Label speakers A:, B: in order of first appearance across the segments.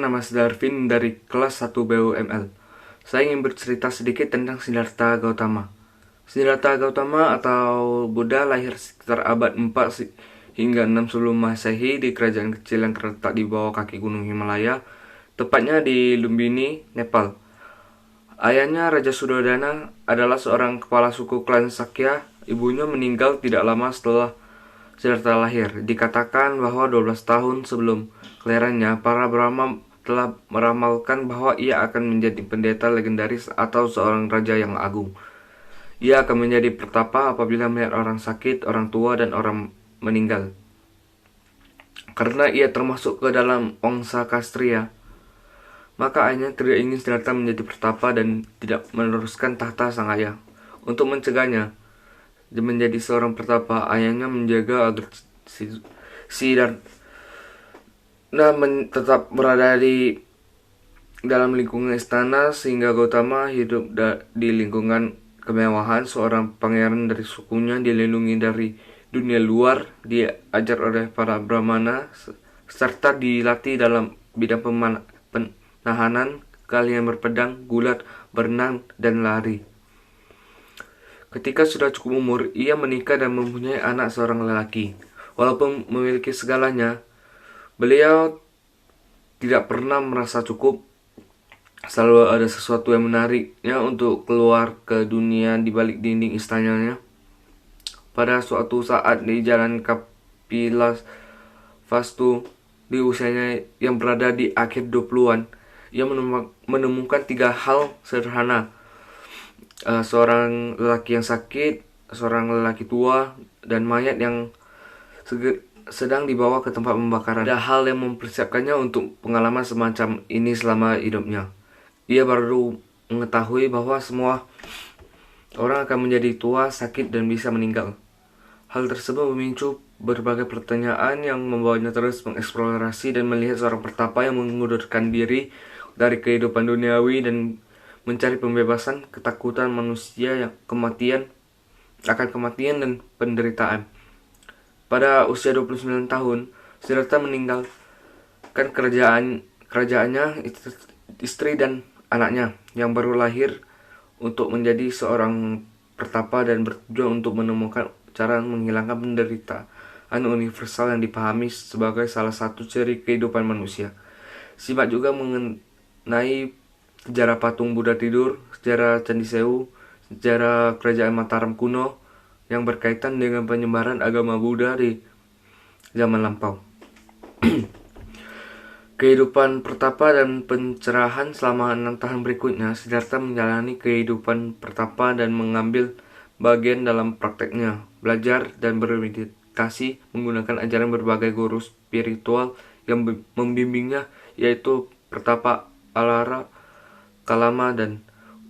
A: nama saya Darvin dari kelas 1 BUML. Saya ingin bercerita sedikit tentang Siddhartha Gautama. Siddhartha Gautama atau Buddha lahir sekitar abad 4 hingga 6 sebelum Masehi di kerajaan kecil yang terletak di bawah kaki gunung Himalaya, tepatnya di Lumbini, Nepal. Ayahnya Raja Suddhodana adalah seorang kepala suku klan Sakya. Ibunya meninggal tidak lama setelah Siddhartha lahir. Dikatakan bahwa 12 tahun sebelum kelahirannya, para Brahma telah meramalkan bahwa ia akan menjadi pendeta legendaris atau seorang raja yang agung. Ia akan menjadi pertapa apabila melihat orang sakit, orang tua, dan orang meninggal. Karena ia termasuk ke dalam Wangsa Kshatriya, maka ayahnya tidak ingin Siddhartha menjadi pertapa dan tidak meneruskan tahta sang ayah. Untuk mencegahnya menjadi seorang pertapa, ayahnya menjaga agar Siddhartha tetap berada di dalam lingkungan istana, sehingga Gautama hidup di lingkungan kemewahan. Seorang pangeran dari sukunya dilindungi dari dunia luar, diajar oleh para brahmana, serta dilatih dalam bidang penahanan, keahlian berpedang, gulat, berenang, dan lari. Ketika sudah cukup umur, ia menikah dan mempunyai anak seorang lelaki. Walaupun memiliki segalanya, beliau tidak pernah merasa cukup. Selalu ada sesuatu yang menariknya untuk keluar ke dunia di balik dinding istananya. Pada suatu saat di jalan Kapilavastu, di usianya yang berada di akhir 20-an, ia menemukan 3 hal sederhana. Seorang lelaki yang sakit, seorang lelaki tua, dan mayat yang sedang dibawa ke tempat pembakaran. Ada hal yang mempersiapkannya untuk pengalaman semacam ini selama hidupnya. Ia baru mengetahui bahwa semua orang akan menjadi tua, sakit, dan bisa meninggal. Hal tersebut memicu berbagai pertanyaan yang membawanya terus mengeksplorasi dan melihat seorang pertapa yang mengundurkan diri dari kehidupan duniawi dan mencari pembebasan ketakutan manusia yang akan kematian dan penderitaan. Pada usia 29 tahun, Siddhartha meninggalkan kerajaannya, istri dan anaknya yang baru lahir untuk menjadi seorang pertapa dan bertujuan untuk menemukan cara menghilangkan penderitaan universal yang dipahami sebagai salah satu ciri kehidupan manusia. Simak juga mengenai sejarah patung Buddha tidur, sejarah Candi Sewu, sejarah kerajaan Mataram kuno yang berkaitan dengan penyebaran agama Buddha di zaman lampau. Kehidupan pertapa dan pencerahan selama 6 tahun berikutnya, Siddhartha menjalani kehidupan pertapa dan mengambil bagian dalam prakteknya, belajar dan bermeditasi menggunakan ajaran berbagai guru spiritual yang membimbingnya, yaitu pertapa Alara, Kalama, dan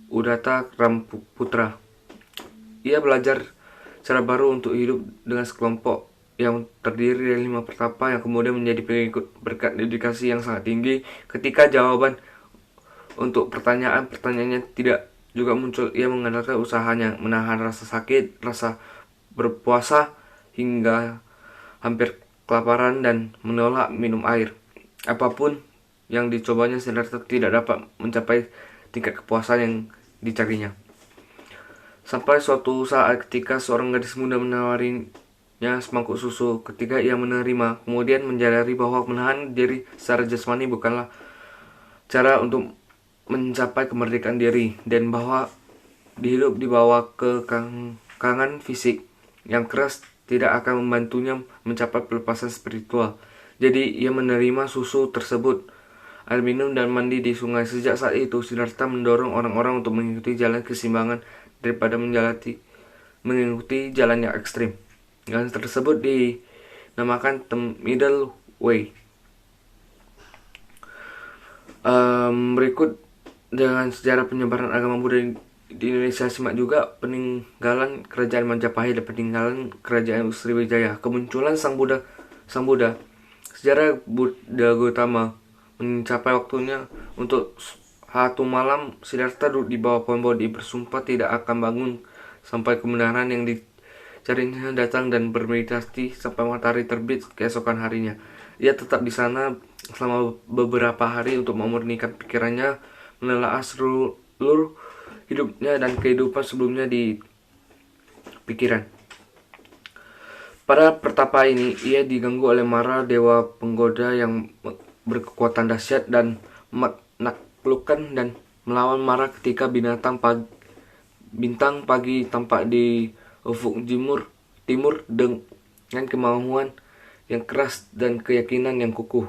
A: Udatta Ramputra. Ia belajar cara baru untuk hidup dengan sekelompok yang terdiri dari 5 pertapa yang kemudian menjadi pengikut berkat dedikasi yang sangat tinggi. Ketika jawaban untuk pertanyaannya tidak juga muncul, ia mengandalkan usahanya menahan rasa sakit, rasa berpuasa, hingga hampir kelaparan dan menolak minum air. Apapun yang dicobanya, Siddhartha tidak dapat mencapai tingkat kepuasan yang dicarinya. Sampai suatu saat ketika seorang gadis muda menawarinya semangkuk susu. Ketika ia menerima, kemudian menyadari bahwa menahan diri secara jasmani bukanlah cara untuk mencapai kemerdekaan diri, dan bahwa hidup di bawah kekangan fisik yang keras tidak akan membantunya mencapai pelepasan spiritual. Jadi ia menerima susu tersebut, air minum, dan mandi di sungai. Sejak saat itu, Siddhartha mendorong orang-orang untuk mengikuti jalan keseimbangan daripada mengikuti jalan yang ekstrim. Jalan tersebut dinamakan The Middle Way. Berikut dengan sejarah penyebaran agama Buddha di Indonesia. Simak juga peninggalan kerajaan Majapahit dan peninggalan kerajaan Sriwijaya. Kemunculan Sang Buddha. Sejarah Buddha Gautama mencapai waktunya. Untuk satu malam, Siddhartha duduk di bawah pohon Bodhi, bersumpah tidak akan bangun sampai kebenaran yang dicarinya datang, dan bermeditasi sampai matahari terbit keesokan harinya. Ia tetap di sana selama beberapa hari untuk memurnikan pikirannya, menelaah seluruh hidupnya dan kehidupan sebelumnya di pikiran. Pada pertapa ini, ia diganggu oleh mara dewa penggoda yang berkekuatan dahsyat dan menaklukkan dan melawan mara ketika bintang pagi tampak di ufuk timur dengan kemauan yang keras dan keyakinan yang kukuh.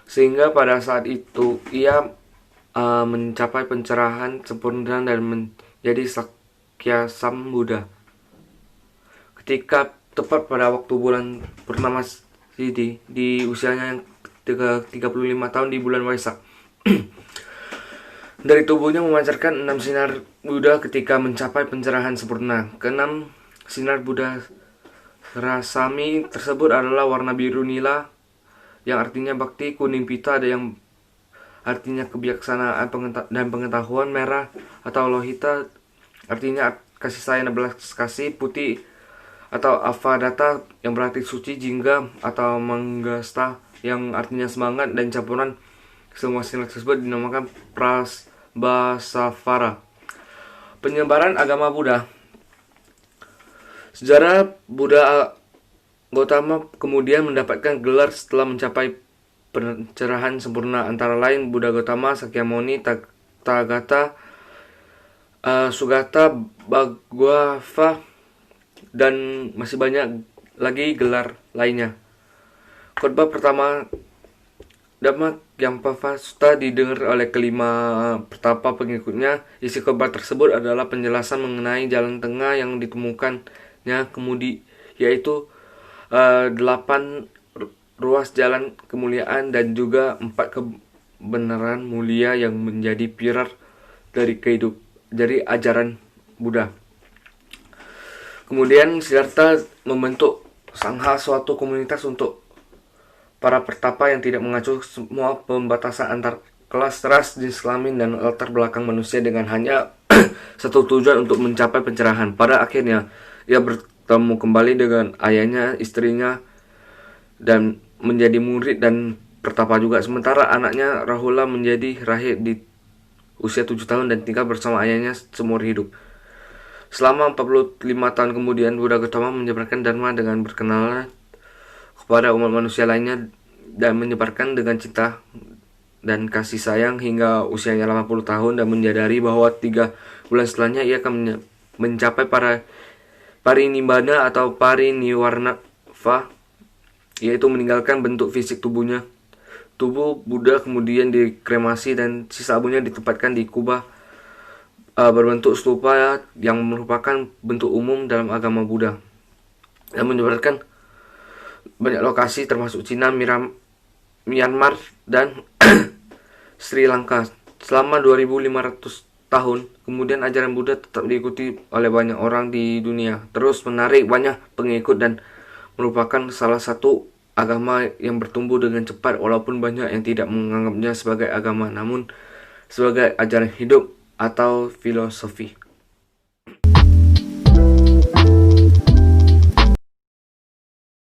A: Sehingga pada saat itu ia mencapai pencerahan sempurna dan menjadi Sakya Buddha. Ketika tepat pada waktu bulan purnama Siddhi di usianya yang 35 tahun di bulan Waisak. Dari tubuhnya memancarkan 6 sinar Buddha ketika mencapai pencerahan sempurna. Keenam sinar Buddha Rasami tersebut adalah warna biru nila yang artinya bakti, kuning pita ada yang artinya kebijaksanaan dan pengetahuan, merah atau lohita artinya kasih sayang dan belas kasih, putih atau avadata yang berarti suci, jingga atau manggasta yang artinya semangat, dan campuran semua sinar tersebut dinamakan Prasbasavara. Penyebaran agama Buddha. Sejarah Buddha Gautama kemudian mendapatkan gelar setelah mencapai pencerahan sempurna, antara lain Buddha Gautama, Sakyamuni, Tathagata, Sugata, Bhagwava, dan masih banyak lagi gelar lainnya. Khotbah pertama Dhamma yang Pavasuta didengar oleh kelima pertapa pengikutnya. Isi khotbah tersebut adalah penjelasan mengenai jalan tengah yang ditemukannya kemudian, yaitu 8 ruas jalan kemuliaan dan juga 4 kebenaran mulia yang menjadi pilar dari ajaran Buddha. Kemudian Siddhartha membentuk sangha, suatu komunitas untuk para pertapa yang tidak mengacu semua pembatasan antar kelas, ras, jenis kelamin, dan latar belakang manusia dengan hanya satu tujuan untuk mencapai pencerahan. Pada akhirnya ia bertemu kembali dengan ayahnya, istrinya, dan menjadi murid dan pertapa juga. Sementara anaknya Rahula menjadi rahib di usia 7 tahun dan tinggal bersama ayahnya seumur hidup. Selama 45 tahun kemudian, Buddha Gautama menyebarkan Dharma dengan berkenalan kepada umat manusia lainnya dan menyebarkan dengan cinta dan kasih sayang hingga usianya 80 tahun, dan menyadari bahwa 3 bulan setelahnya ia akan mencapai parinibbana atau pariniwarnava, yaitu meninggalkan bentuk fisik tubuhnya. Tubuh Buddha kemudian dikremasi dan sisa abunya ditempatkan di kubah berbentuk stupa yang merupakan bentuk umum dalam agama Buddha, dan menyebarkan banyak lokasi termasuk Cina, Myanmar, dan Sri Lanka. Selama 2500 tahun kemudian ajaran Buddha tetap diikuti oleh banyak orang di dunia, terus menarik banyak pengikut dan merupakan salah satu agama yang bertumbuh dengan cepat, walaupun banyak yang tidak menganggapnya sebagai agama namun sebagai ajaran hidup atau filosofi.